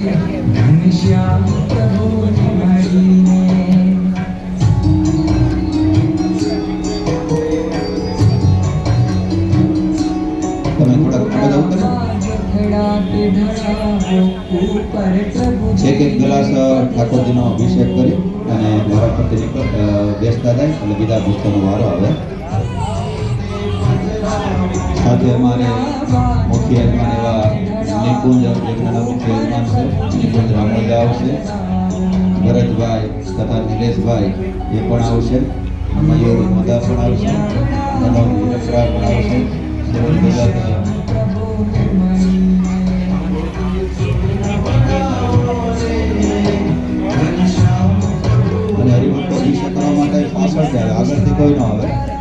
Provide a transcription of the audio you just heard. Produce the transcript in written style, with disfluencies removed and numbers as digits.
ઘનશ્યામ પ્રભુને મળીને તમે થોડા એક એક ગ્લાસ ઠાકોરજીનો અભિષેક કરી અને મારા પતિ બેસતા જાય એટલે બીજા ભક્તોનો વારો આવે. સાથે અમારે મુખ્ય યજમાન એવા નિકુંજ યજ્ઞના મુખ્ય યજમાન છે નિકુંજ રામોજા આવશે, ભરતભાઈ તથા નિલેશભાઈ એ પણ આવશે, મયુર મોદા પણ આવશે, મનોજ હિરપરા પણ આવશે, અને હરિભક્તો અભિષેક કરવા માટે પાછળ જાય, આગળથી કોઈ ન આવે.